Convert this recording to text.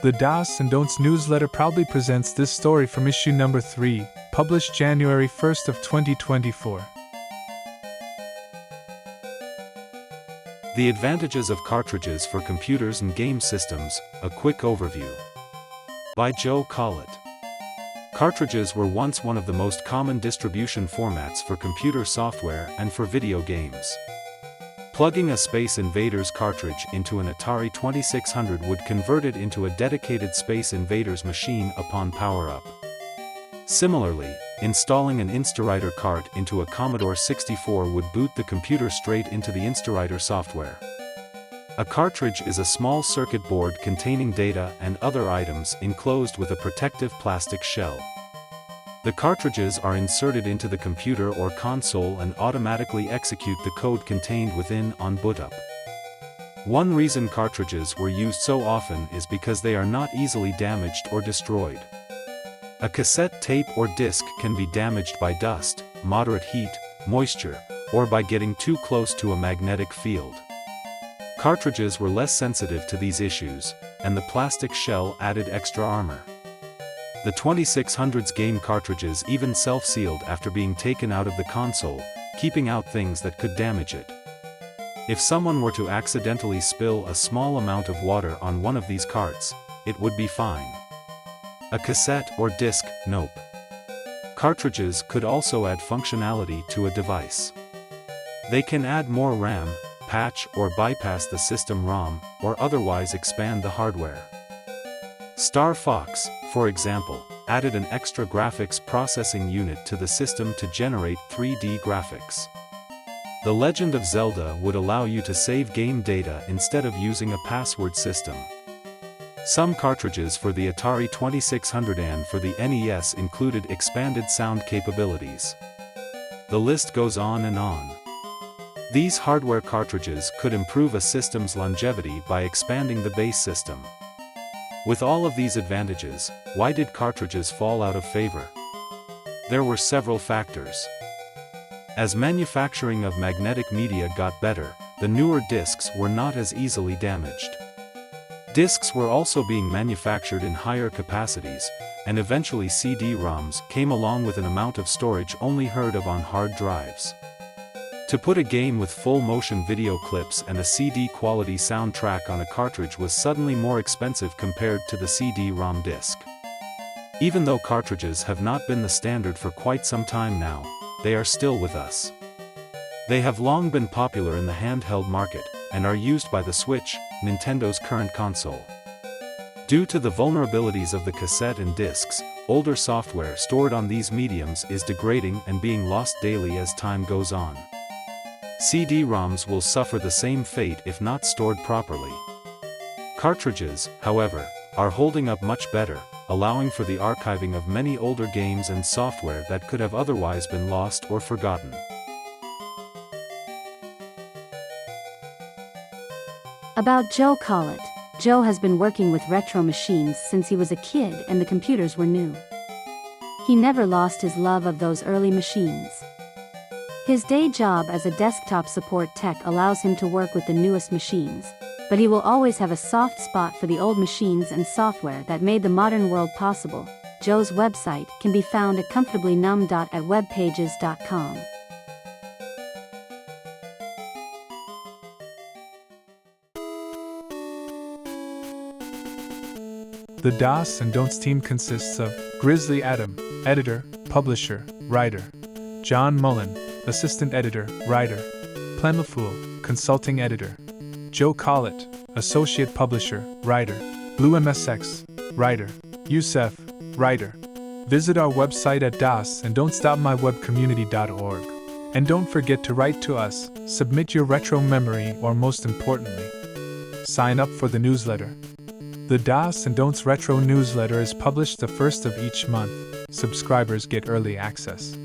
The Do's and Don'ts newsletter proudly presents this story from issue number 3, published January 1st of 2024. The advantages of cartridges for computers and game systems, a quick overview. By Joe Collett. Cartridges were once one of the most common distribution formats for computer software and for video games. Plugging a Space Invaders cartridge into an Atari 2600 would convert it into a dedicated Space Invaders machine upon power-up. Similarly, installing an Instawriter cart into a Commodore 64 would boot the computer straight into the Instawriter software. A cartridge is a small circuit board containing data and other items enclosed with a protective plastic shell. The cartridges are inserted into the computer or console and automatically execute the code contained within on bootup. One reason cartridges were used so often is because they are not easily damaged or destroyed. A cassette tape or disc can be damaged by dust, moderate heat, moisture, or by getting too close to a magnetic field. Cartridges were less sensitive to these issues, and the plastic shell added extra armor. The 2600's game cartridges even self-sealed after being taken out of the console, keeping out things that could damage it. If someone were to accidentally spill a small amount of water on one of these carts, it would be fine. A cassette or disc, nope. Cartridges could also add functionality to a device. They can add more RAM, patch or bypass the system ROM, or otherwise expand the hardware. Star Fox, for example, added an extra graphics processing unit to the system to generate 3D graphics. The Legend of Zelda would allow you to save game data instead of using a password system. Some cartridges for the Atari 2600 and for the NES included expanded sound capabilities. The list goes on and on. These hardware cartridges could improve a system's longevity by expanding the base system. With all of these advantages, why did cartridges fall out of favor? There were several factors. As manufacturing of magnetic media got better, the newer discs were not as easily damaged. Discs were also being manufactured in higher capacities, and eventually CD-ROMs came along with an amount of storage only heard of on hard drives. To put a game with full-motion video clips and a CD-quality soundtrack on a cartridge was suddenly more expensive compared to the CD-ROM disc. Even though cartridges have not been the standard for quite some time now, they are still with us. They have long been popular in the handheld market, and are used by the Switch, Nintendo's current console. Due to the vulnerabilities of the cassette and discs, older software stored on these mediums is degrading and being lost daily as time goes on. CD-ROMs will suffer the same fate if not stored properly. Cartridges, however, are holding up much better, allowing for the archiving of many older games and software that could have otherwise been lost or forgotten. About Joe Collett. Joe has been working with retro machines since he was a kid and the computers were new. He never lost his love of those early machines. His day job as a desktop support tech allows him to work with the newest machines, but he will always have a soft spot for the old machines and software that made the modern world possible. Joe's website can be found at comfortablynumb.webpages.com. The Do's and Don'ts team consists of Grizzly Adam, editor, publisher, writer; Jon Mullin, assistant editor, writer; Plendlful, consulting editor; Joe Collett, associate publisher, writer; BlueMSX, writer; Yousef, writer. Visit our website at dosandon'tstopmywebcommunity.org. And don't forget to write to us, submit your retro memory, or most importantly, sign up for the newsletter. The Do's and Don'ts retro newsletter is published the first of each month. Subscribers get early access.